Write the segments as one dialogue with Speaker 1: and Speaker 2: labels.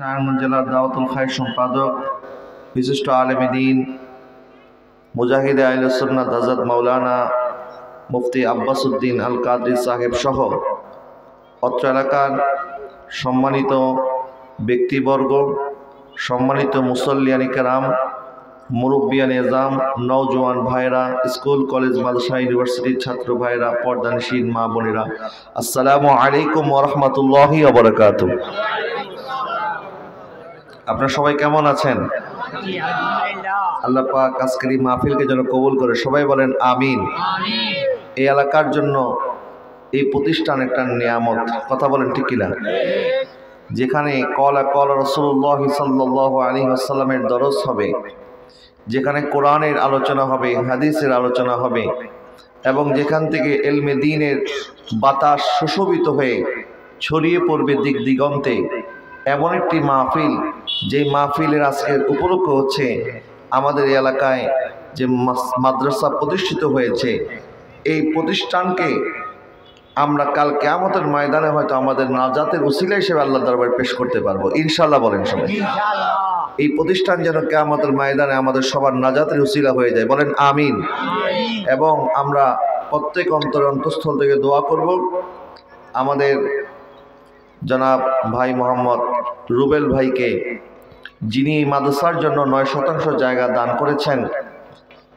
Speaker 1: নারায়ণগঞ্জ জেলার দাওয়াতুল খায়ের সম্পাদক বিশিষ্ট আলেমে দ্বীন মুজাহিদে আহলে সুন্নাত হযরত মাওলানা মুফতি আব্বাস উদ্দিন আল কাদরি সাহেব সহ অত্র এলাকার সম্মানিত ব্যক্তিবর্গ, সম্মানিত মুসল্লিয়ানি কেরাম, মুরব্বিয়ান এজাম, নওজোয়ান ভাইরা, স্কুল কলেজ মাদ্রাসা ইউনিভার্সিটির ছাত্র ভাইরা, পর্দানশীল মা বোনেরা, আসসালামু আলাইকুম ওয়া রাহমাতুল্লাহি ওয়া বারাকাতুহু। আপনারা সবাই কেমন আছেন? আল্লাহ পাক আজকের এই মাহফিলকে যেন কবুল করে, সবাই বলেন আমিন। এই এলাকার জন্য এই প্রতিষ্ঠান একটা নিয়ামত, কথা বলেন ঠিক কিনা? যেখানে কলা রাসূলুল্লাহ সাল্লাল্লাহু আলাইহি ওয়াসাল্লামের দরস হবে, যেখানে কোরআনের আলোচনা হবে, হাদিসের আলোচনা হবে, এবং যেখান থেকে ইলমে দ্বীনের বাতাস সুশোভিত হয়ে ছড়িয়ে পড়বে দিক দিগন্তে, এমন একটি মাহফিল, যে মাহফিলের আজকের উপলক্ষ হচ্ছে আমাদের এলাকায় যে মাদ্রাসা প্রতিষ্ঠিত হয়েছে, এই প্রতিষ্ঠানকে আমরা কাল কিয়ামতের ময়দানে হয়তো আমাদের নাজাতের উসিলা হিসেবে আল্লাহর দরবারে পেশ করতে পারবো, ইনশাআল্লাহ বলেন সবাই। এই প্রতিষ্ঠান যেন কিয়ামতের ময়দানে আমাদের সবার নাজাতের উসিলা হয়ে যায়, বলেন আমিন। এবং আমরা প্রত্যেক অন্তঃস্থল থেকে দোয়া করব, আমাদের জনাব ভাই মোহাম্মদ রুবেল ভাইকে, যিনি মাদ্রাসার জন্য 9% জায়গা দান করেছেন,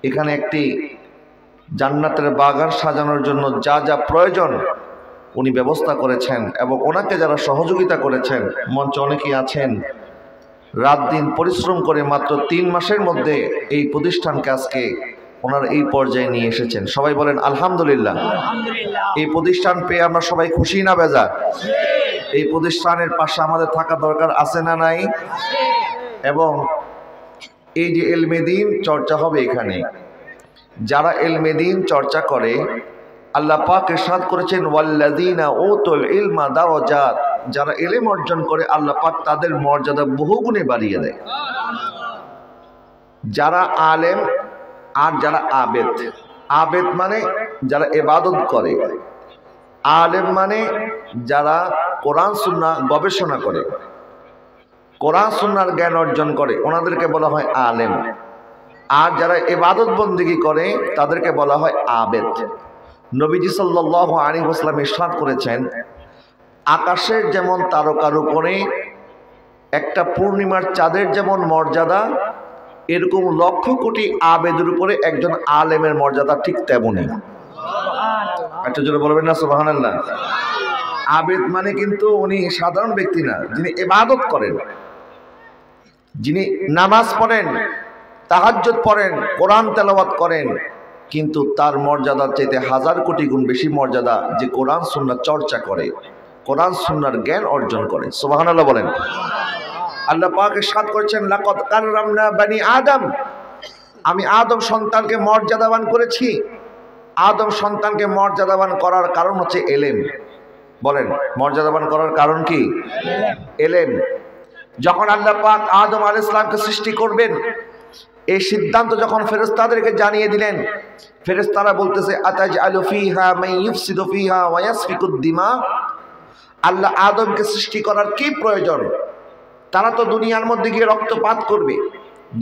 Speaker 1: এখানে একটি জান্নাতের বাগান সাজানোর জন্য যা যা প্রয়োজন উনি ব্যবস্থা করেছেন, এবং ওনাকে যারা সহযোগিতা করেছেন, মঞ্চে অনেকেই আছেন, রাত দিন পরিশ্রম করে মাত্র 3 মাসের মধ্যে এই প্রতিষ্ঠানকে আজকে ওনারা এই পর্যায়ে নিয়ে এসেছেন। সবাই বলেন আলহামদুলিল্লাহ। এই প্রতিষ্ঠান পেয়ে আমরা সবাই খুশি না বেজার? এই প্রতিষ্ঠানের পাশে আমাদের থাকা দরকার, আছে না নাই? এবং এই যে ইলমে দ্বীন চর্চা হবে, এখানে যারা ইলমে দ্বীন চর্চা করে, আল্লাহ পাক ইরশাদ করেছেন ওয়াল্লাযীনা উতুল ইলমা দারাজাত, যারা ইলম অর্জন করে আল্লাহ পাক তাদের মর্যাদা বহুগুণে বাড়িয়ে দেয়। যারা আলেম আর যারা আবেদ, আবেদ মানে যারা ইবাদত করে, আলেম মানে যারা কোরআন সুন্নাহ গবেষণা করে, কোরআন সুন্নাহর জ্ঞান অর্জন করে, ওনাদেরকে বলা হয় আলেম। আর যারা ইবাদত বন্দেগী করে তাদেরকে বলা হয় আবেদ। নবীজি সাল্লাল্লাহু আলাইহি ওয়াসাল্লাম ইরশাদ করেছেন, আকাশের যেমন তারকার উপরে একটা পূর্ণিমার চাঁদের যেমন মর্যাদা, এরকম লক্ষ কোটি আবেদের উপরে একজন আলেমের মর্যাদা ঠিক তেমনই। একটা জোরে বলবেন না সুবহানাল্লাহ? আবেদ মানে কিন্তু উনি সাধারণ ব্যক্তি না, যিনি ইবাদত করেন, যিনি নামাজ পড়েন, তাহাজ্জুদ পড়েন, কোরআন তেলাওয়াত করেন, কিন্তু তার মর্যাদার চাইতে 1000 কোটি গুণ বেশি মর্যাদা যে কোরআন সুন্নাহ চর্চা করে, কোরআন সুন্নাহর জ্ঞান অর্জন করে। সুবহানাল্লাহ বলেন। আল্লাহ পাক ইরশাদ করেছেন লাকাদ কাররামনা বানি আদম, আমি আদম সন্তানকে মর্যাদাবান করেছি। আদম সন্তানকে মর্যাদাবান করার কারণ হচ্ছে ইলম। বলেন, মর্যাদাবান করার কারণ কি? ইলম। যখন আল্লাহ পাক আদম আলাইহিস সালামকে সৃষ্টি করবেন, এই সিদ্ধান্ত যখন ফেরেশতাদেরকে জানিয়ে দিলেন, ফেরেশতারা বলতেছে আতাজআলু ফিহা মান ইউফসিদু ফিহা ওয়া ইয়াসফিকুদ দিমা, আল্লাহ আদমকে সৃষ্টি করার কি প্রয়োজন? তারা তো দুনিয়ার মধ্যে গিয়ে রক্তপাত করবে,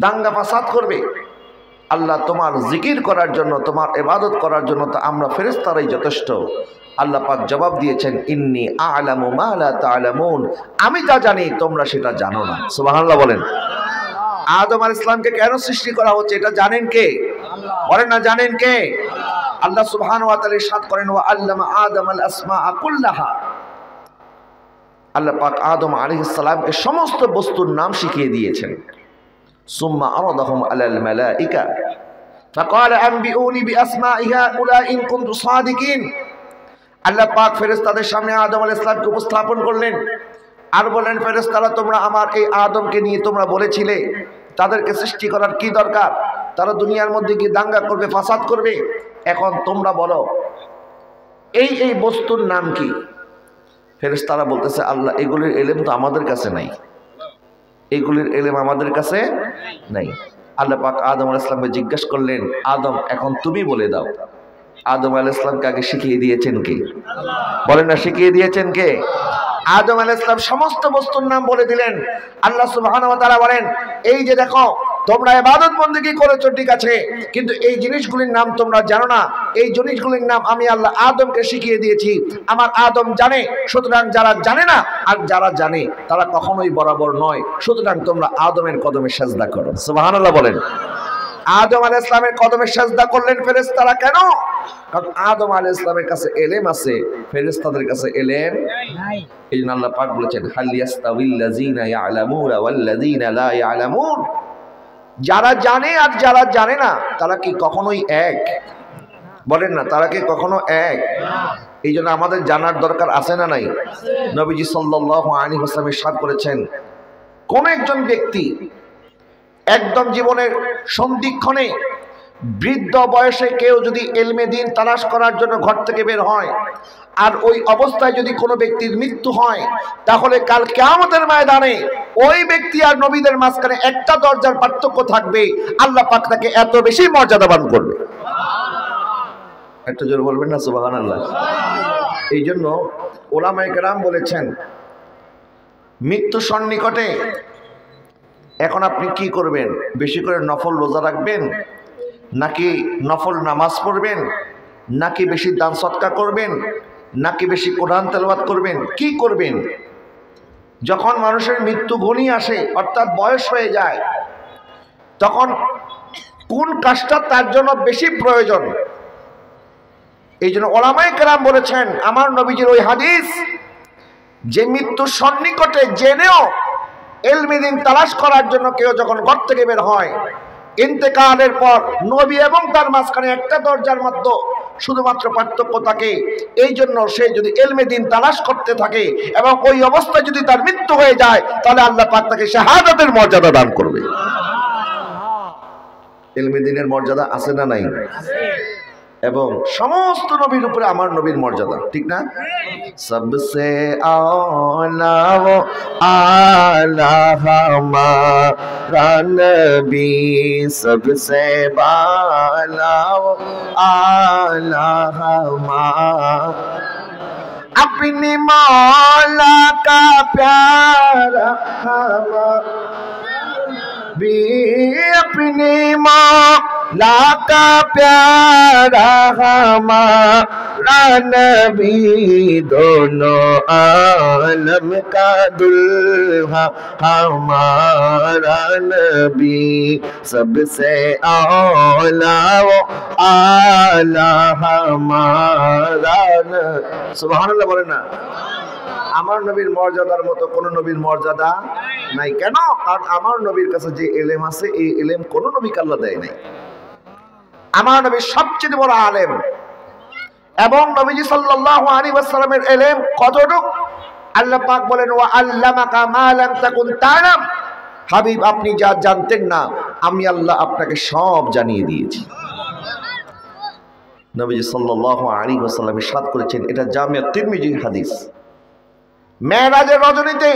Speaker 1: দাঙ্গা ফাসাদ করবে। আল্লাহ তোমার জিকির করার জন্য, তোমার ইবাদত করার জন্য তো আমরা ফেরেশতারাই যথেষ্ট। আল্লাহ পাক জবাব দিয়েছেন ইন্নী আ'লামু মা লা তা'লামুন, আমি যা জানি তোমরা সেটা জানো না। সুবহানাল্লাহ বলেন। আদম আলাইহিস সালামকে কেন সৃষ্টি করা হচ্ছে এটা জানেন কে? বলেন না, জানেন কে? আল্লাহ সুবহানাহু ওয়া তাআলা ইরশাদ করেন ওয়া আল্লামা আদম আল আসমাআ কুল্লাহা, আল্লাহ পাক আদম আলাইহিস সালামকে সমস্ত বস্তুর নাম শিখিয়ে দিয়েছেন। সুম্মা আরাদাহুম আলাল মালাইকা ফাকালা আনবিউনি বিআসমাই হাউলা ইন কুনতুম সাদিকিন, আল্লাহ পাক ফেরেশতাদের সামনে আদম আলাইহিস সালামকে উপস্থাপন করলেন আর বললেন, ফেরেশতারা তোমরা আমার এই আদমকে নিয়ে তোমরা বলেছিলে তাদেরকে সৃষ্টি করার কি দরকার, তারা দুনিয়ার মধ্যে গিয়ে দাঙ্গা করবে, ফাসাদ করবে, এখন তোমরা বলো এই এই বস্তুর নাম কি? ফেরেশতারা বলতেছে আল্লাহ এগুলির ইলম তো আমাদের কাছে নাই, এগুলির ইলম আমাদের কাছে নাই। আল্লাহ পাক আদম আলাইহিস সালামকে জিজ্ঞাসা করলেন, আদম এখন তুমি বলে দাও। আদম আলাইহিস সালামকে আগে শিখিয়ে দিয়েছেন কে? বলেন না, শিখিয়ে দিয়েছেন কে? আদম আলাইহিস সালাম সমস্ত বস্তুর নাম বলে দিলেন। আল্লাহ সুবহানাহু ওয়া তাআলা বলেন, এই যে দেখো তোমরা ইবাদত বন্দেগী করেছো ঠিক আছে, কিন্তু এই জিনিসগুলির নাম তোমরা জানো না। এই জিনিসগুলির নাম আমি আল্লাহ আদমকে শিখিয়ে দিয়েছি। আমার আদম জানে, সুতরাং যারা জানে না আর যারা জানে তারা কখনোই বরাবর নয়। সুতরাং তোমরা আদমের কদমে সিজদা করো। সুবহানাল্লাহ বলেন। আদম আলাইহিস সালামের কদমে সিজদা করলেন ফেরেশতারা কেন? কারণ আদম আলাইহিস সালামের কাছে ইলম আছে, ফেরেশতাদের কাছে ইলম নাই। এই জন্য আল্লাহ পাক বলেছেন, হাল ইয়াস্তাবিল্লাযিনা ইয়ালামুনা ওয়াল্লাযিনা লা ইয়ালামুন। যারা জানে আর যারা জানে না তারা কি কখনোই এক? বলেন না, তারা কি কখনো এক? এই জন্য আমাদের জানার দরকার আছে না নাই? নবীজি সাল্লাল্লাহু আলাইহি ওয়াসাল্লাম ইরশাদ করেছেন, কোন একজন ব্যক্তি একদম জীবনের সন্ধিক্ষণে বৃদ্ধ বয়সে কেউ যদি ইলমে দ্বীন তালাশ করার জন্য ঘর থেকে বের হয় আর ওই অবস্থায় যদি কোনো ব্যক্তির মৃত্যু হয়, তাহলে কাল কিয়ামতের ময়দানে ওই ব্যক্তি আর নবীদের মাঝখানে একটা দরজার পার্থক্য থাকবে। আল্লাহ পাক তাকে এত বেশি মর্যাদাবান করবে। একটা জোরে বলবেন না সুবহানাল্লাহ। এই জন্য ওলামায়ে কেরাম বলেছেন, মৃত্যু সন্নিকটে এখন আপনি কি করবেন? বেশি করে নফল রোজা রাখবেন, নাকি নফল নামাজ পড়বেন, নাকি বেশি দান সদকা করবেন, নাকি বেশি কোরআন তেলাওয়াত করবেন? কি করবেন? যখন মানুষের মৃত্যু ঘনিয়ে আসে অর্থাৎ বয়স হয়ে যায়, তখন কোন কাজটা তার জন্য বেশি প্রয়োজন? এই জন্য ওলামায়ে কেরাম বলেছেন, আমার নবীজির ওই হাদিস যে মৃত্যু সন্নিকটে জেনেও ইলমে দ্বীন তালাশ করার জন্য কেউ যখন ঘর থেকে বের হয়, ইন্তেকালের পর নবী এবং তার মাঝখানে একটা দরজার মধ্যে শুধুমাত্র পার্থক্য থাকে। এই জন্য সে যদি ইলমে দ্বীন তালাশ করতে থাকে এবং ওই অবস্থায় যদি তার মৃত্যু হয়ে যায়, তাহলে আল্লাহ পাক তাকে শাহাদাতের মর্যাদা দান করবে। ইলমে দ্বীনের মর্যাদা আছে না নাই? এবং সমস্ত নবীর উপরে আমার নবীর মর্যাদা, ঠিক না? সবসে আলা ও আলা হামারা নবী, সবসে বালা ও আলা হামারা, अपने मौला का प्यारा भी, अपने मौला का प्यारा हमारा नबी, दोनों आलम का दुल्हा हमारा नबी, सबसे औला वो आला हमारा नबी। सुबहानाल्लाह बोले ना। আমার নবীর মর্যাদার মতো কোন নবীর মর্যাদা নাই। কেন? কারণ আমার নবীর কাছে যে ইলম আছে, এই ইলম কোন নবীকে আল্লাহ দেয় নাই। আমার নবী সবচেয়ে বড় আলেম। এবং নবীজি সাল্লাল্লাহু আলাইহি ওয়াসাল্লামের ইলম কতটুক? আল্লাহ পাক বলেন, ওয়া আল্লামাকা মা লাম তাকুন তা'লাম। হাবিব, আপনি যা জানতেন না আমি আল্লাহ আপনাকে সব জানিয়ে দিয়েছি। নবীজি সাল্লাল্লাহু আলাইহি ওয়াসাল্লাম ইরশাদ করেছেন, এটা জামিয়া তিরমিজির হাদিস। মেরাজের রজনীতে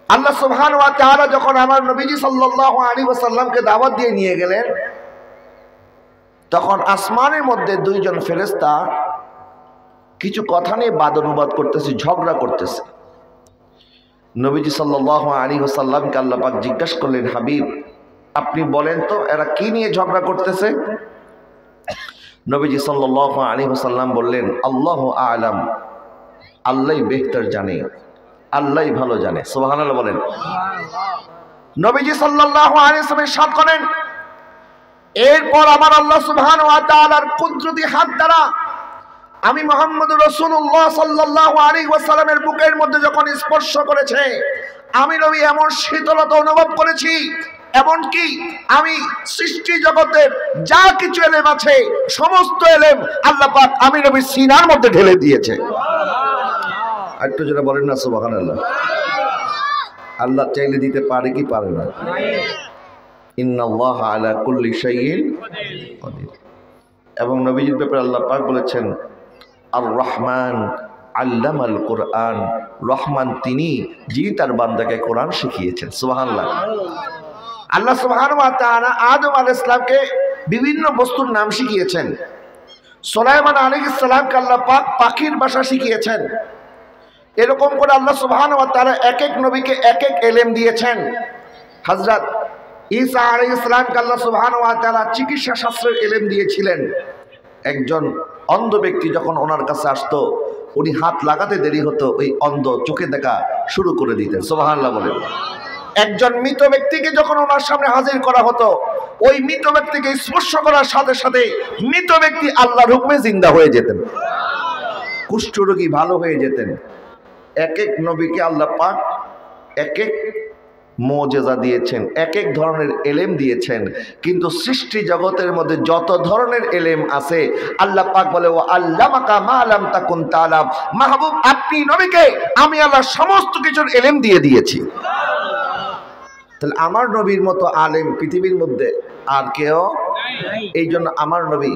Speaker 1: আল্লাহ সুবহানাহু ওয়া তাআলা যখন আমার নবীজি সাল্লাল্লাহু আলাইহি ওয়াসাল্লামকে দাওয়াত দিয়ে নিয়ে গেলেন, তখন আসমানের মধ্যে দুইজন ফেরেশতা কিছু কথা নিয়ে বাদ অনুবাদ করতেছে, ঝগড়া করতেছে। নবীজি সাল্লাল্লাহু আলাইহি ওয়াসাল্লামকে আল্লাহ পাক জিজ্ঞাসা করলেন, হাবিব আপনি বলেন তো এরা কি নিয়ে ঝগড়া করতেছে? নবীজি সাল্লাল্লাহু আলাইহি ওয়াসাল্লাম বললেন, আল্লাহু আ'লাম, আল্লাহই বেহতর জানে, আল্লাহই ভালো জানে। সুবহানাল্লাহ বলেন। নবীজি সাল্লাল্লাহু আলাইহি ওয়াসাল্লাম ইরশাদ করেন, এরপর আমার আল্লাহ সুবহানাহু ওয়া তাআলার কুদরতি হাত দ্বারা আমি মুহাম্মদুর রাসূলুল্লাহ সাল্লাল্লাহু আলাইহি ওয়াসাল্লামের বুকের মধ্যে যখন স্পর্শ করেছে, আমি নবী এমন শীতলতা অনুভব করেছি, এমনকি আমি সৃষ্টি জগতের যা কিছু ইলম আছে সমস্ত ইলম আল্লাহ পাক আমি নবীর সিনার মধ্যে ঢেলে দিয়েছে। একটু যেটা বলেন না সুবহানাল্লাহ। আল্লাহ চাইলে দিতে পারে কি পারে না? ইন্নাল্লাহা আলা কুল্লি শাইইন কাদির। এবং নবীজির ব্যাপারে আল্লাহ পাক বলেছেন, আর রহমান আল্লামাল কোরআন, রহমান তিনি যিনি তার বান্দাকে কোরআন শিখিয়েছেন। সুবহানাল্লাহ। আল্লাহ সুবহানাহু ওয়া তাআলা আদম আলাইহিস সালামকে বিভিন্ন বস্তুর নাম শিখিয়েছেন। সুলাইমান আলাইহিস সালামকে আল্লাহ পাক পাখির ভাষা শিখিয়েছেন। এরকম করে আল্লাহ সুবহানাহু ওয়া তাআলা এক এক নবীকে এক এক ইলম দিয়েছেন। হযরত ঈসা আলাইহিস সালামকে আল্লাহ সুবহানাহু ওয়া তাআলা চিকিৎসা শাস্ত্রের ইলম দিয়েছিলেন। একজন অন্ধ ব্যক্তি যখন ওনার কাছে আসতো, উনি হাত লাগাতে দেরি হতো, ওই অন্ধ চোখে দেখা শুরু করে দিতেন। সুবহানাল্লাহ বলেন। একজন মৃত ব্যক্তিকে যখন ওনার সামনে হাজির করা হতো, ওই মৃত ব্যক্তিকে স্পর্শ করার সাথে সাথে মৃত ব্যক্তি আল্লাহর হুকমে জিন্দা হয়ে যেতেন, কুষ্ঠরোগী ভালো হয়ে যেতেন। এক এক নবীকে আল্লাহ পাক এক এক মুজিজা দিয়েছেন, এক এক ধরনের ইলম দিয়েছেন। কিন্তু সৃষ্টি জগতের মধ্যে যত ধরনের ইলম আছে, আল্লাহ পাক বলে ও আল্লামাকা মা লাম তাকুন তাআলাম, মাহবুব আপনি নবীকে আমি আল্লাহ সমস্ত কিছুর ইলম দিয়ে দিয়েছি। তাহলে আমার নবীর মতো আলেম পৃথিবীর মধ্যে আর কেউ নাই। এই জন্য আমার নবী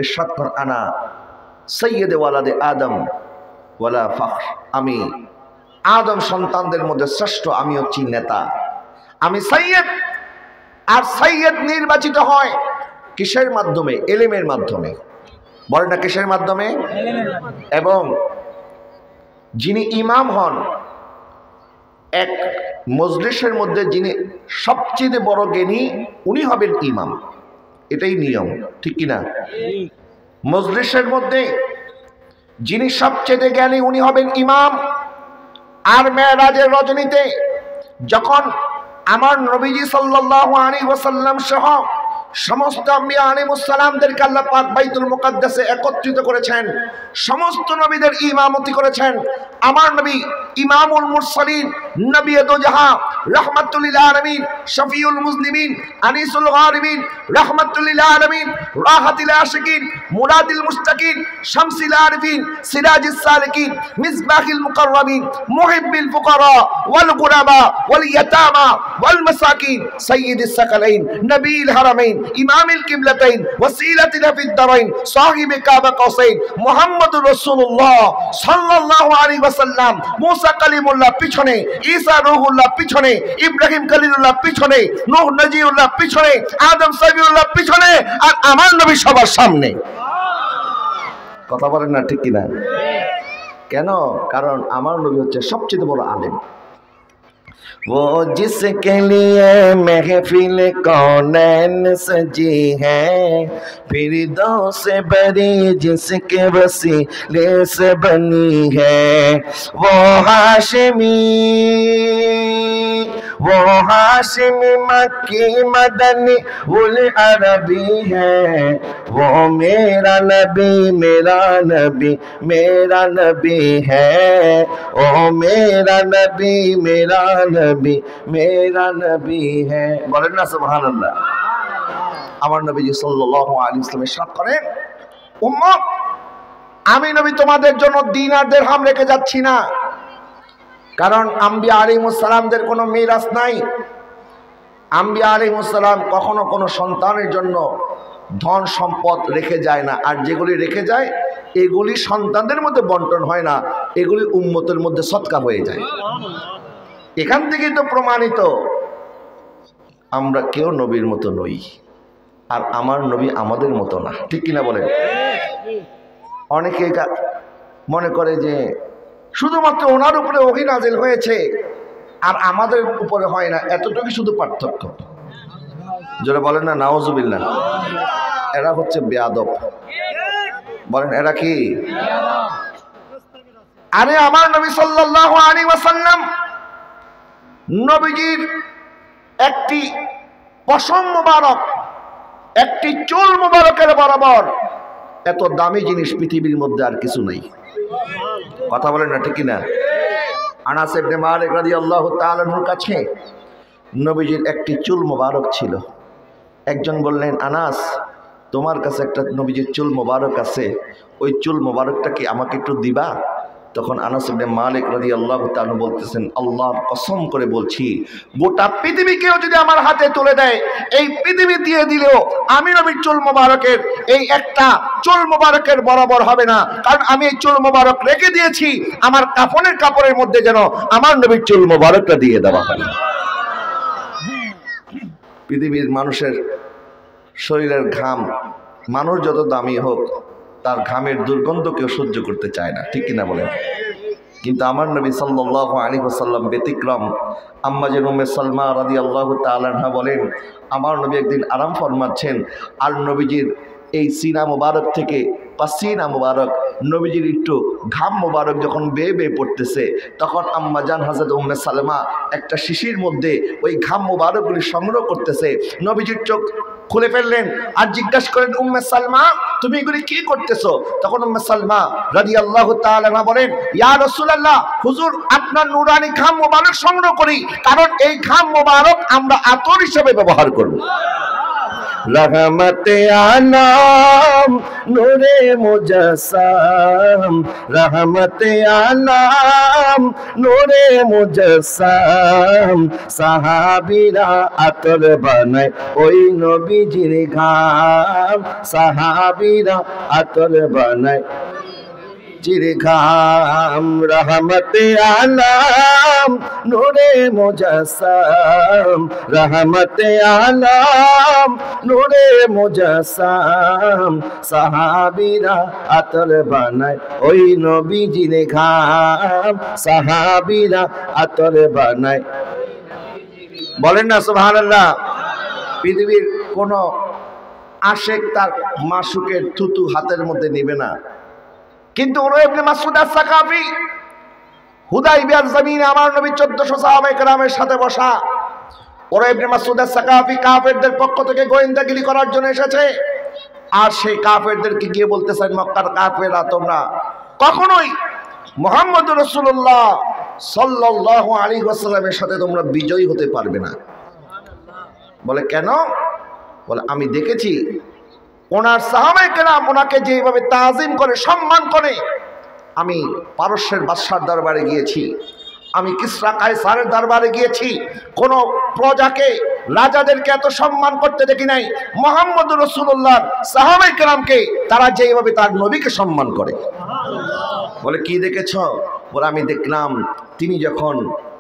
Speaker 1: ইরশাদ করেন, আনা সাইয়্যিদে ওয়ালাদে আদম ওয়ালা ফখর, আমি আদম সন্তানদের মধ্যে শ্রেষ্ঠ, আমি হচ্ছি নেতা, আমি সাইয়্যিদ। আর সাইয়্যিদ নির্বাচিত হয় কিসের মাধ্যমে? ইলমের মাধ্যমে। বলে না কিসের মাধ্যমে? এবং যিনি ইমাম হন এক মজলিসের মধ্যে, যিনি সবচেয়ে বড় জ্ঞানী উনি হবেন ইমাম। এটাই নিয়ম, ঠিক কিনা? মজলিসের মধ্যে যিনি সবচেয়ে জ্ঞানী উনি হবেন ইমাম। আর মেরাজের রজনীতে যখন আমার নবীজি সাল্লাল্লাহু আলাইহি ওয়াসাল্লাম সহ সমস্ত আম্বিয়া আলাইহিস সালামদেরকে আল্লাহ পাক বাইতুল মুকাদ্দাসে একত্রিত করেছেন, সমস্ত নবীদের ইমামতি করেছেন। আমার নবী ইমামুল মুরসালিন, নবী দোজাহা, রাহমাতুল লিল আলামিন, শফিউল মুজনিবিন, আনিসুল গারিবিন, রাহমাতুল লিল আলামিন, রাহাতুল আশিকিন, মুরাদিল মুস্তাকিন, শামসিল আরিফিন, সিরাজিস সালিকিন, মিসবাহিল মুকাররাবিন, মুহিব্বিল ফুকারা ওয়াল গুরাবা ওয়াল ইয়াতামা ওয়াল মাসাকিন, সাইয়্যিদিস সাকালাইন, নবীল হারামাইন, ইমামিল কিবলাতাইন, ওয়াসিলাতিনা ফিদ দারাইন, সাহিবে কাবা কাউসাইন, মুহাম্মদুর রাসূলুল্লাহ সাল্লাল্লাহু আলাইহি ওয়াসাল্লাম। মুসা কালিমুল্লাহ পিছনে, ঈসা রূহুল্লাহ পিছনে, ইব্রাহিম খলিলুল্লাহ পিছনে, নূহ নজিউল্লাহ পিছনে, আদম সাবিউল্লাহ পিছনে, আর আমার নবী সবার সামনে। কথা বলেন না ঠিক কিনা? কেন? কারণ আমার নবী হচ্ছে সবচেয়ে বড় আলেম। वो जिसके लिए महफिल कौनैन सजी है, फिरदौस बरी जिसके वसीले से बनी है, वो हाशिमी मक्की मदनी उल अरबी है, वो मेरा नबी मेरा नबी मेरा नबी है, ओ मेरा नबी मेरा नबी मेरा नबी है। বলেন না সুবহানাল্লাহ। আমার নবীজি সাল্লাল্লাহু আলাইহি ওয়াসাল্লাম ইরশাদ করেন, উম্মত আমি নবী তোমাদের জন্য দিনার দিরহাম রেখে যাচ্ছি না। কারণ আম্বিয়া আলাইহিস সালামদের কোনো মিরাস নাই। আম্বিয়া আলাইহিস সালাম কখনো কোনো সন্তানের জন্য ধন সম্পদ রেখে যায় না, আর যেগুলি রেখে যায় এগুলি সন্তানদের মধ্যে বন্টন হয় না, এগুলি উম্মতের মধ্যে সদকা হয়ে যায়। এখান থেকেই তো প্রমাণিত আমরা কেউ নবীর মতো নই, আর আমার নবী আমাদের মতো না, ঠিক কিনা বলেন? অনেকে মনে করে যে শুধুমাত্র ওনার উপরে ওহী নাযিল হয়েছে আর আমাদের উপরে হয় না, এতটুকু শুধু পার্থক্য। যারা বলেন না নাউজুবিল্লাহ, এরা হচ্ছে বেয়াদব। বলেন এরা কি? আরে আমার নবী সাল্লাল্লাহু আলাইহি ওয়াসাল্লাম নবীজির একটি পশম মোবারক, একটি চুল মোবারকের বরাবর এত দামি জিনিস পৃথিবীর মধ্যে আর কিছু নাই। কথা বলেন না ঠিক কিনা? আনাস ইবনে মালিক রাদিয়াল্লাহু তাআলা আনহুর কাছে নবীজির একটি চুল মোবারক ছিল। একজন বললেন, আনাস তোমার কাছে একটা নবীজির চুল মোবারক আছে, ওই চুল মোবারকটা কি আমাকে একটু দিবা? তখন আনাস ইবনে মালিক রাদিয়াল্লাহু তাআলা বলতেছেন, আল্লাহর কসম করে বলছি গোটা পৃথিবীকেও যদি আমার হাতে তুলে দেয়, এই পৃথিবী দিয়ে দিলেও আমি নবীর চুল মোবারকের এই একটা চুল মোবারকের বরাবর হবে না। কারণ আমি এই চুল মোবারক রেখে দিয়েছি আমার কাফনের কাপড়ের মধ্যে, যেন আমার নবীর চুল মোবারকটা দিয়ে দেওয়া হয়। পৃথিবীর মানুষের শরীরের ঘাম, মানুষ যত দামি হোক তার ঘামের দুর্গন্ধ কেউ সহ্য করতে চায় না, ঠিক কিনা বলেন? কিন্তু আমার নবী সাল্লাল্লাহু আলাইহি ওয়াসাল্লাম ব্যতিক্রম। আম্মা জান উম্মে সালমা রাদিয়াল্লাহু তাআলা আনহা বলেন, আমার নবী একদিন আরাম ফরমাচ্ছেন, আর নবীজির এই সিনা মুবারক থেকে পাসিনা মুবারক, নবীজির একটু ঘাম মুবারক যখন বেয়ে বেয়ে পড়তেছে, তখন আম্মা জান হযরত উম্মে সালমা একটা শিশির মধ্যে ওই ঘাম মুবারকগুলি সংগ্রহ করতেছে। নবীজির চোখ খুলে ফেললেন আর জিজ্ঞাসা করেন, উম্মে সালমা তুমি এগুলি কি করতেছো? তখন উম্মে সালমা রাদিয়াল্লাহু তাআলা আনহা বলেন, ইয়া রাসূলুল্লাহ, হুজুর আপনার নুরানি ঘাম মুবারক সংগ্রহ করি, কারণ এই ঘাম মুবারক আমরা আতর হিসেবে ব্যবহার করব। रहमते आलम नूरे मुजस्सम, रहमते आलम नूरे मुजस्सम, साहाबीरा अतर बनाए ओई नबीजिर घाम, साहाबीरा अतर बनाए जिरघाम, रहमते आलम नूरे मुजस्सम, रहमते आलम नूरे मुजस्सम, साहाबीरा अतर बनाए ओई नबीजिर घाम, साहाबीरा अतर बनाए। বলেন না সুবহানাল্লাহ। পৃথিবীর কোন আশেক তার মাসুকের থুতু হাতের মধ্যে নেবে না, কিন্তু উরওয়া ইবনে মাসউদ আস-সাকাফি হুদাইবিয়ার জমিনে আমার নবী 1400 সাহাবায়ে কেরামের সাথে বসা। উরওয়া ইবনে মাসউদ আস-সাকাফি কাফেরদের পক্ষ থেকে গোয়েন্দাগিরি করার জন্য এসেছে, আর সেই কাফেরদেরকে গিয়ে বলতেছেন, মক্কার কাফেররা তোমরা কখনোই মুহাম্মদুর রাসূলুল্লাহ সাল্লাল্লাহু আলাইহি ওয়াসাল্লামের সাথে তোমরা বিজয়ী হতে পারবে না। বলে কেন? বলে আমি দেখেছি ওনার সাহাবায়ে কেরাম ওনাকে যেভাবে তাজিম করে সম্মান করে। আমি পারস্যের বাদশার দরবারে গিয়েছি, আমি কিসরা কায়সারের দরবারে গিয়েছি, কোন প্রজাকে রাজাদেরকে এত সম্মান করতে দেখি নাই মুহাম্মদুর রাসূলুল্লাহর সাহাবায়ে কেরামকে, তারা যেভাবে তার নবীকে সম্মান করে। বলে কি দেখেছ? বলে আমি দেখলাম তিনি যখন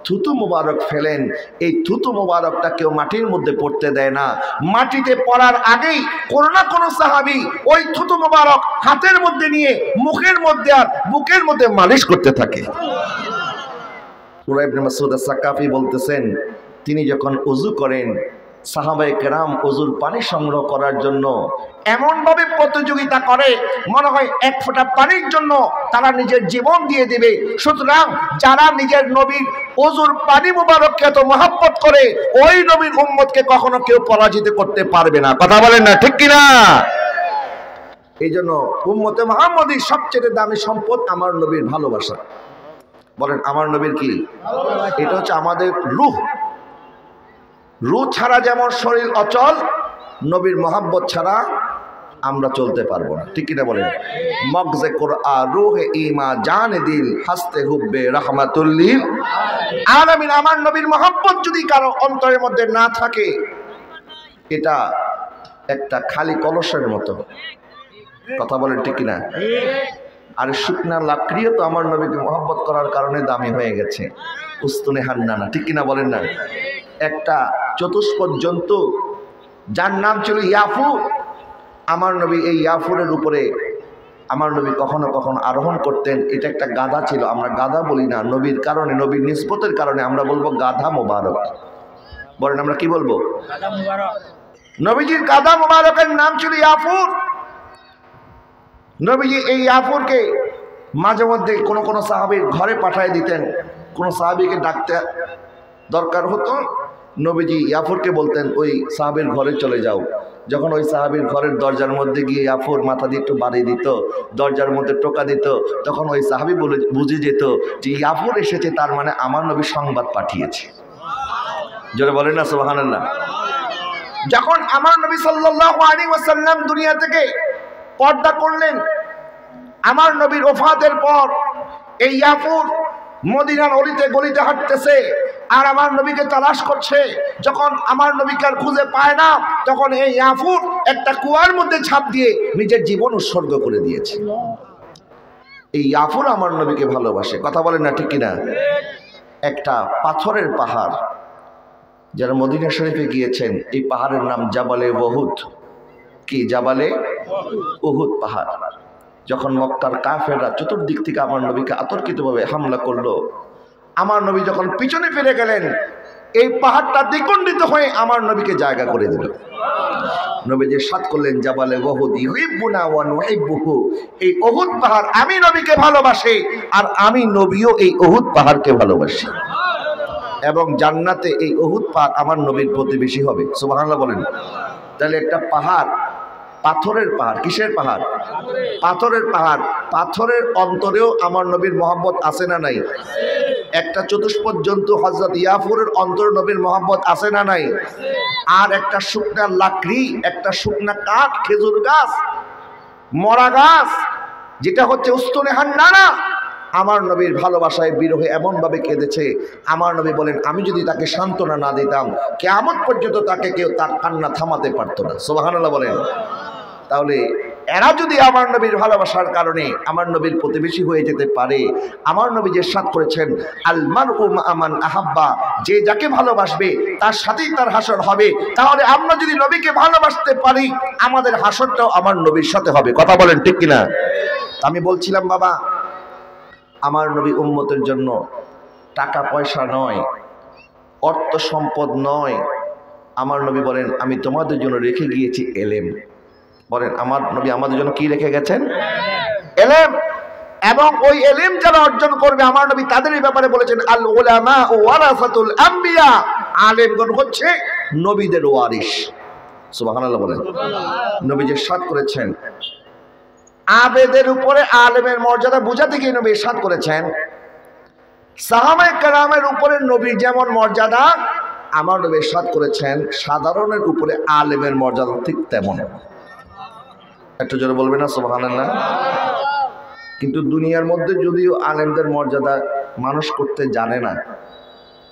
Speaker 1: থুতু মুবারক ফেলেন, এই থুতু মুবারকটা কেউ মাটির মধ্যে পড়তে দেয় না, মাটিতে পড়ার আগেই কোনো না কোনো সাহাবী ওই থুতু মুবারক হাতের মধ্যে নিয়ে মুখের মধ্যে আর বুকের মধ্যে মালিশ করতে থাকে। উরওয়া ইবনে মাসউদ আস-সাকাফি বলতেছেন, তিনি যখন ওযু করেন, সাহাবায়ে কেরাম ওযুর পানি সংগ্রহ করার জন্য এমনভাবে প্রতিযোগিতা করে মনে হয় এক ফোঁটা পানির জন্য তারা নিজের জীবন দিয়ে দেবে। সুতরাং যারা নিজের নবীর ওযুর পানি মুবারককে এত মহব্বত করে, ওই নবীর উম্মতকে কখনো কেউ পরাজিত করতে পারবে না। কথা বলেন না ঠিক কিনা? এই জন্য উম্মতে মুহাম্মদীর সবচেয়ে দামি সম্পদ আমার নবীর ভালোবাসা। বলেন আমার নবীর কি? এটা হচ্ছে আমাদের রূহ। রূহ ছাড়া যেমন শরীর অচল, নবীর মহব্বত ছাড়া আমরা চলতে পারবো না। ঠিক কিনা বলেন? মগজে কুরআন রূহে ঈমান জানে দিল হাসতে হুব্বে রাহমাতুল লিল আলামিন। আমার নবীর মহব্বত যদি কারো অন্তরের মধ্যে না থাকে, এটা একটা খালি কলসের মতো। কথা বলেন ঠিক কিনা? আর শুকনা লাকড়িও তো আমার নবীকে মহব্বত করার কারণে দামি হয়ে গেছে। উস্তুনে হান্নানা, ঠিক কিনা বলেন না? একটা চতুষ্পদ জন্তু যার নাম ছিল ইয়াফুর। আমার নবী এই ইয়াফুরের উপরে আমার নবী কখনো কখনো আরোহণ করতেন। এটা একটা গাধা ছিল, আমরা গাধা বলি না, নবীর কারণে, নবীর নিসবতের কারণে আমরা বলবো গাধা মোবারক। বলেন আমরা কি বলবো? গাধা মোবারক। নবীজির গাধা মোবারকের নাম ছিল ইয়াফুর। নবীজি এই ইয়াফুরকে মাঝে মধ্যে কোনো কোনো সাহাবীর ঘরে পাঠিয়ে দিতেন। কোনো সাহাবীকে ডাকতে দরকার হতো, নবীজি ইয়াফুরকে বলতেন ওই সাহাবীর ঘরে চলে যাও। যখন ওই সাহাবীর ঘরের দরজার মধ্যে গিয়ে ইয়াফুর মাথা দিয়ে একটু বাড়ি দিত, দরজার মধ্যে টোকা দিত, তখন ওই সাহাবী বুঝে যেত যে ইয়াফুর এসেছে, তার মানে আমার নবী সংবাদ পাঠিয়েছে। জোরে বলেন না সুবহানাল্লাহ। যখন আমার নবী সাল্লাল্লাহু আলাইহি ওয়াসাল্লাম দুনিয়া থেকে পর্দা করলেন, আমার নবীর ওফাতের পর এই ইয়াফুর মদিনার অলিতে গলিতে হাঁটতেছে আর আমার নবীকে তালাশ করছে। যখন আমার নবীকে আর খুঁজে পায় না, তখন এই ইয়াফুর একটা কুয়ার মধ্যে ঝাঁপ দিয়ে নিজের জীবন উৎসর্গ করে দিয়েছে। এই ইয়াফুর আমার নবীকে ভালোবাসে। কথা বলেন না ঠিক কিনা? একটা পাথরের পাহাড়, যারা মদিনা শরীফে গিয়েছেন, এই পাহাড়ের নাম জাবালে উহুদ। কি? জাবালে উহুদ পাহাড়। যখন মক্কার কাফেররা চতুর্দিক থেকে আমার নবীকে আতর্কিতভাবে হামলা করলো, আমার নবী যখন পিছনে ফিরে গেলেন, এই পাহাড়টা দ্বিখণ্ডিত হয়ে আমার নবীকে জায়গা করে দিল। নবীজি সাত করলেন, জাবালে ওহুদ ইউহিব্বুনা ওয়া নুহিব্বুহু, এই ওহুদ পাহাড় আমি নবীকে ভালোবাসি আর আমি নবীও এই ওহুদ পাহাড়কে ভালোবাসি, এবং জান্নাতে এই ওহুদ পাহাড় আমার নবীর প্রতিবেশী হবে। সুবহানাল্লাহ বলেন। তাহলে একটা পাহাড়, পাথরের পাহাড়, কিসের পাহাড়? পাথরের পাহাড়, পাথরের অন্তরেও আমার নবীর মহব্বত আছে না নাই? একটা চতুষ্পদ জন্তু হযরত ইয়াফুরের অন্তরে নবীর মহব্বত আছে না নাই? আর একটা শুকনা লাকড়ি, একটা শুকনা কাঠ, খেজুর গাছ, মরা গাছ, যেটা হচ্ছে উস্তুনে হান্নানা, আমার নবীর ভালোবাসায় বিরহে এমন ভাবে কেঁদেছে। আমার নবী বলেন, আমি যদি তাকে সান্ত্বনা না দিতাম, কিয়ামত পর্যন্ত তাকে কেউ তার কান্না থামাতে পারতো না। সুবহানাল্লাহ বলেন। তাহলে এরা যদি আমার নবীর ভালোবাসার কারণে আমার নবীর প্রতিবেশী হয়ে যেতে পারে, আমার নবী যে সাথ করেছেন, আল মারউ মা মান আহাব্বা, যে যাকে ভালোবাসবে তার সাথেই তার হাসর হবে। তাহলে আমরা যদি নবীকে ভালোবাসতে পারি, আমাদের হাসরটাও আমার নবীর সাথে হবে। কথা বলেন ঠিক কিনা? আমি বলছিলাম বাবা, আমার নবী উম্মতের জন্য টাকা পয়সা নয়, অর্থ সম্পদ নয়, আমার নবী বলেন, আমি তোমাদের জন্য রেখে গিয়েছি এলেম। বলেন, আমার নবী আমাদের জন্য কি রেখে গেছেন? এলেম। এবং ওই এলেম যারা অর্জন করবে, আমার নবী তাদের এই ব্যাপারে বলেছেন, আল উলামা ওয়ারাসাতুল আম্বিয়া, আলেমগণ হচ্ছে নবীদের ওয়ারিস। সুবহানাল্লাহ বলেন। নবী যে ইরশাদ করেছেন, আবেদের উপরে আলেমের মর্যাদা বুঝাতে গিয়ে নবী ইরশাদ করেছেন, সাহাবায়ে কেরামের উপরে নবীর যেমন মর্যাদা, আমার নবী ইরশাদ করেছেন সাধারণের উপরে আলেমের মর্যাদা ঠিক তেমন। একটু জোরে বলবেন না সুবহানাল্লাহ? কিন্তু দুনিয়ার মধ্যে যদিও আলেমদের মর্যাদা মানুষ করতে জানে না,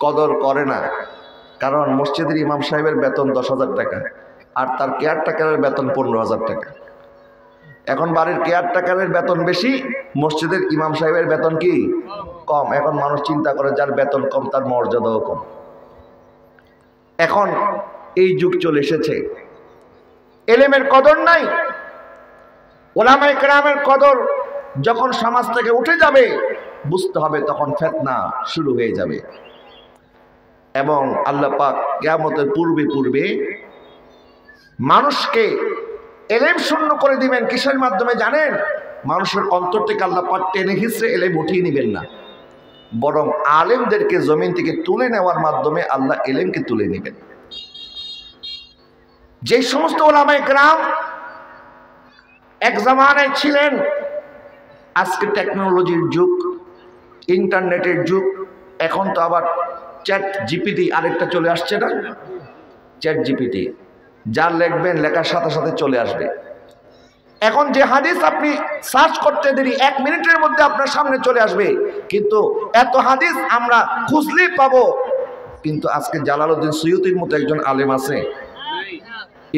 Speaker 1: কদর করে না, কারণ মসজিদের ইমাম সাহেবের বেতন 10,000 টাকা আর তার কেয়ারটেকারের বেতন 15,000 টাকা। এখন বাড়ির কেয়ারটেকারের বেতন বেশি, মসজিদের ইমাম সাহেবের বেতন কি কম। এখন মানুষ চিন্তা করে যার বেতন কম তার মর্যাদাও কম। এখন এই যুগ চলে এসেছে, এলেমের কদর নাই। উলামায়ে কেরামের কদর যখন সমাজ থেকে উঠে যাবে, বুঝতে হবে তখন ফিতনা শুরু হয়ে যাবে। এবং আল্লাহ পাক কিয়ামতের পূর্বে পূর্বে মানুষকে এলেম শূন্য করে দিবেন। কিসের মাধ্যমে জানেন? মানুষের অন্তর থেকে আল্লাহ পাক টেনে হিঁচড়ে এলেম উঠিয়ে নেবেন না, বরং আলেমদেরকে জমিন থেকে তুলে নেওয়ার মাধ্যমে আল্লাহ এলেমকে তুলে নেবেন। যে সমস্ত উলামায়ে কেরাম এক জামানায় ছিলেন, আজকে টেকনোলজির যুগ, ইন্টারনেটের যুগ, এখন তো আবার চ্যাট জিপিটি আরেকটা চলে আসছে না? চ্যাট জিপিটি, যার লিখবেন লেখার সাথে সাথে চলে আসবে। এখন যে হাদিস আপনি সার্চ করতে দেরি 1 মিনিটের মধ্যে আপনার সামনে চলে আসবে, কিন্তু এত হাদিস আমরা খুঁজলেই পাবো। কিন্তু আজকে জালালউদ্দিন সুয়ুতির মতো একজন আলেম আছে,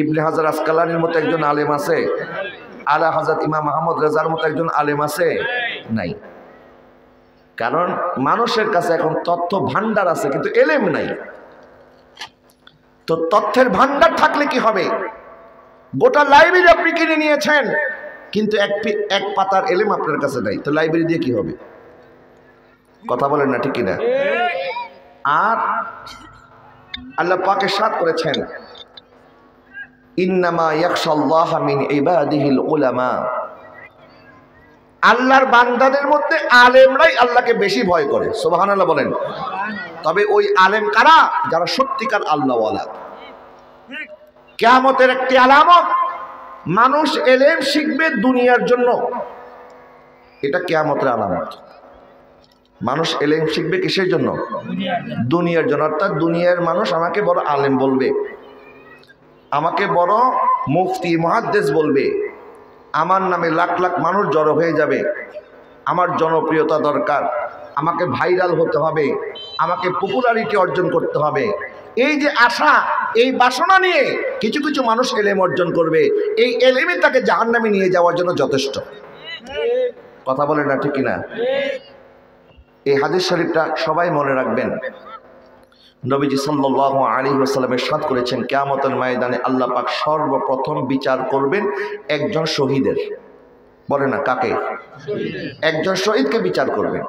Speaker 1: ইবনে হাজার আসকালানির মতো একজন আলেম আছে, আলা হযরত ইমাম আহমদ রেজার মতো একজন আলেম আছে? নাই। কারণ মানুষের কাছে এখন তথ্য ভান্ডার আছে কিন্তু এলেম নাই। তো তথ্যের ভান্ডার থাকলে কি হবে? গোটা লাইব্রেরি আপনি কিনে নিয়েছেন, কিন্তু এক পাতার এলেম আপনার কাছে নাই, তো লাইব্রেরি দিয়ে কি হবে? কথা বলেন না ঠিক কিনা? আর আল্লাহ পাক ইরশাদ করেছেন, ইন্নামা ইয়াখশাল্লাহা মিন ইবাদিহিল উলামা, আল্লাহর বান্দাদের মধ্যে আলেমরাই আল্লাহকে বেশি ভয় করে। সুবহানাল্লাহ বলেন। তবে ওই আলেম কারা? যারা সত্যিকার আল্লাহওয়ালা। কিয়ামতের একটি আলামত, মানুষ এলেম শিখবে দুনিয়ার জন্য, এটা কিয়ামতের আলামত। মানুষ এলেম শিখবে কিসের জন্য? দুনিয়ার জন্য। অর্থাৎ দুনিয়ার মানুষ আমাকে বড় আলেম বলবে, আমাকে বড় মুফতি মুহাদ্দিস বলবে, আমার নামে লাখ লাখ মানুষ জড়ো হয়ে যাবে, আমার জনপ্রিয়তা দরকার, আমাকে ভাইরাল হতে হবে, আমাকে পপুলারিটি অর্জন করতে হবে। এই যে আশা, এই বাসনা নিয়ে কিছু কিছু মানুষ এলেম অর্জন করবে, এই এলেমই তাকে জাহান্নামে নিয়ে যাওয়ার জন্য যথেষ্ট। কথা বলেন না ঠিক কিনা? এই হাদিস শরীফটা সবাই মনে রাখবেন। নবীজি সাল্লাল্লাহু আলাইহি ওয়াসাল্লাম ইরশাদ করেছেন, কিয়ামতের ময়দানে আল্লাহ পাক সর্বপ্রথম বিচার করবেন একজন শহীদের। বলে না কাকে? একজন শহীদকে বিচার করবেন।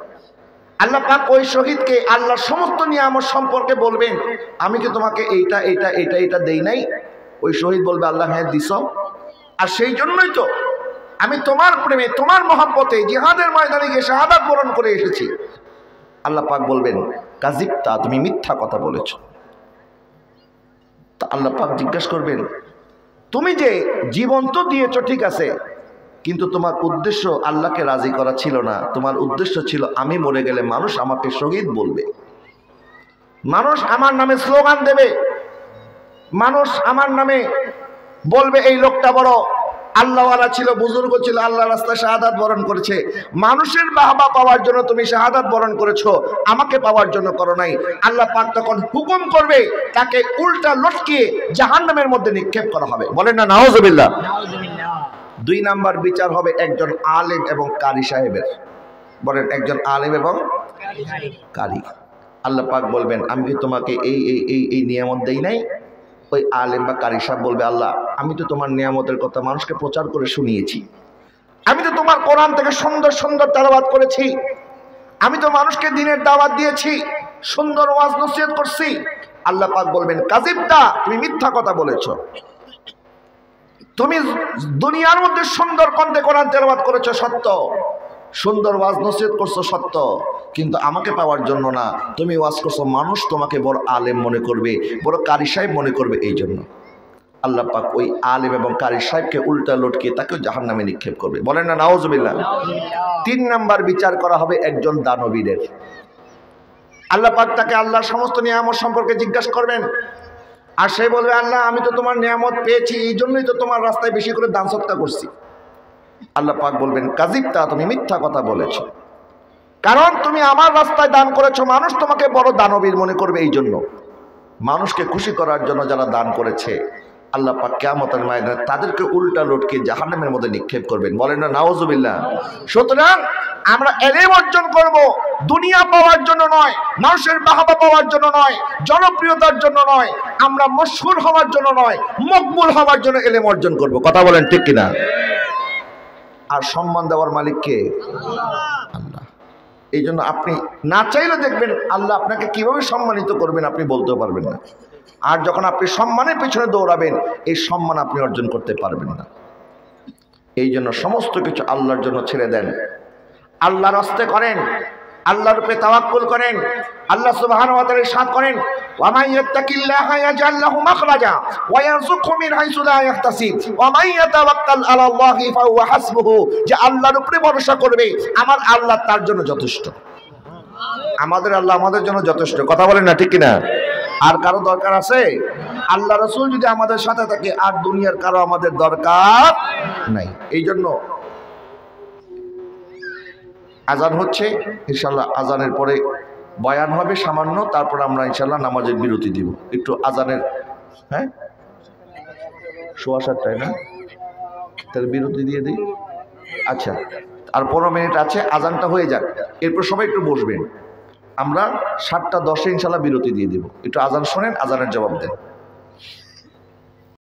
Speaker 1: আল্লাহ পাক ওই শহীদকে আল্লাহর সমস্ত নিয়ামত সম্পর্কে বলবেন, আমি কি তোমাকে এইটা এইটা এইটা এইটা দেই নাই? ওই শহীদ বলবে, আল্লাহ হ্যাঁ দিছ। আর সেই জন্যই তো আমি তোমার প্রেমে তোমার মহব্বতে জিহাদের ময়দানে গিয়ে শাহাদাত বরণ করে এসেছি। আল্লাহ পাক বলবেন, কাযিবতা, তুমি মিথ্যা কথা বলেছ। তা আল্লাহ পাক জিজ্ঞাসা করবেন, তুমি যে জীবন তো দিয়েছ ঠিক আছে, কিন্তু তোমার উদ্দেশ্য আল্লাহকে রাজি করা ছিল না। তোমার উদ্দেশ্য ছিল আমি মরে গেলে মানুষ আমাকে শহীদ বলবে, মানুষ আমার নামে স্লোগান দেবে, মানুষ আমার নামে বলবে এই লোকটা বড় আল্লাহওয়ালা ছিল, বুজুর্গ ছিল, আল্লাহ রাস্তায় শাহাদাত বরণ করেছে। মানুষের বাহবা পাওয়ার জন্য তুমি শাহাদাত বরণ করেছো, আমাকে পাওয়ার জন্য করো নাই। আল্লাহ পাক তখন হুকুম করবে, তাকে উল্টা লটকিয়ে জাহান্নামের মধ্যে নিক্ষেপ করা হবে। বলেন না নাউজুবিল্লাহ। দুই নাম্বার বিচার হবে একজন আলেম এবং কারি সাহেবের। বলেন একজন আলেম এবং কারি। আল্লাহ পাক বলবেন, আমি কি তোমাকে এই এই এই এই নিয়ামত দেই নাই? ওই আলেম বা কারি সাহেব বলবে, আল্লাহ আমি তো তোমার নিয়ামতের কথা মানুষকে প্রচার করে শুনিয়েছি, আমি তো তোমার কোরআন থেকে সুন্দর সুন্দর তেলাওয়াত করেছি, আমি তো মানুষকে দ্বীনের দাওয়াত দিয়েছি, সুন্দর ওয়াজ নসিহত করছি। আল্লাহ পাক বলবেন, কাযিবতা, তুমি মিথ্যা কথা বলেছো। তুমি দুনিয়ার মধ্যে সুন্দর কণ্ঠে কোরআন তেলাওয়াত করেছো সত্য, সুন্দর ওয়াজ নসিহত করছো সত্য, কিন্তু আমাকে পাওয়ার জন্য না। তুমি ওয়াজ করছো মানুষ তোমাকে বড় আলেম মনে করবে, বড় কারি সাহেব মনে করবে, এই জন্য আল্লাহ পাক ওই আলেম এবং কারি সাহেবকে উল্টা লটকিয়ে তাকেও জাহান্নামে নিক্ষেপ করবে। বলেন না নাউজুবিল্লাহ। তিন নাম্বার বিচার করা হবে একজন দানবীরের। আল্লাহ পাক তাকে আল্লাহর সমস্ত নিয়ামত সম্পর্কে জিজ্ঞাসা করবেন, আর সে বলবে, আল্লাহ আমি তো তোমার নিয়ামত পেয়েছি, এই জন্যই তো তোমার রাস্তায় বেশি করে দান সদকা করছি। আল্লাহ পাক বলবেন, কাযিবতা, তুমি মিথ্যা কথা বলেছো, কারণ তুমি আমার রাস্তায় দান করেছো, মানুষ তোমাকে বড় দানবীর মনে করবে, এই জন্য। মানুষকে খুশি করার জন্য যারা দান করেছে, আল্লাহ পাক কিয়ামতের ময়দানে তাদেরকে উল্টা লটকে জাহান্নামের মধ্যে নিক্ষেপ করবেন। বলেন না নাউজুবিল্লাহ। সুতরাং আমরা ইলম অর্জন করব দুনিয়া পাওয়ার জন্য নয়, মানুষের বাহবা পাওয়ার জন্য নয়, জনপ্রিয়তার জন্য নয়, আমরা মশহুর হওয়ার জন্য নয়, মকবুল হওয়ার জন্য ইলম অর্জন করব। কথা বলেন ঠিক কিনা? আর সম্মান দেওয়ার মালিক কে? আল্লাহ। এই জন্য আপনি না চাইলে দেখবেন আল্লাহ আপনাকে কিভাবে সম্মানিত করবেন আপনি বলতেও পারবেন না। আর যখন আপনি সম্মানের পিছনে দৌড়াবেন, এই সম্মান আপনি অর্জন করতে পারবেন না। এই জন্য সমস্ত কিছু আল্লাহর জন্য ছেড়ে দেন, আল্লাহর রাস্তায় করেন, আল্লাহর উপরে তাওয়াক্কুল করেন। আল্লাহ সুবহানাহু ওয়া তাআলা ইরশাদ করেন, ওয়া মান ইয়াত্তাকিল্লাহা ইয়াজআল লাহু মাখরাজা ওয়া ইয়ারযুকহু মিন হাইসু লা ইয়াহতাসিব ওয়া মান ইয়াতাওয়াক্কাল আলা আল্লাহি ফাহুয়া হাসবুহু। যে আল্লাহর উপরে ভরসা করবে, আমার আল্লাহ তার জন্য যথেষ্ট। আমাদের আল্লাহ আমাদের জন্য যথেষ্ট। কথা বলেন না ঠিক কিনা? আর কারো দরকার আছে? আল্লাহ রাসূল যদি আমাদের সাথে থাকে, আর দুনিয়ার কারো আমাদের দরকার নাই। এই জন্য আজান হচ্ছে, ইনশাআল্লাহ আজানের পরে বয়ান হবে সামান্য, তারপর আমরা ইনশাআল্লাহ নামাজের বিরতি দিব। একটু আজানের, হ্যাঁ 7:15 না, তাহলে বিরতি দিয়ে দিই। আচ্ছা, আর 15 মিনিট আছে, আজানটা হয়ে যাক, এরপর সবাই একটু বসবেন। আমরা 7:10 ইনশাআল্লাহ বিরতি দিয়ে দিব। একটু আজান শোনেন, আজানের জবাব দেন।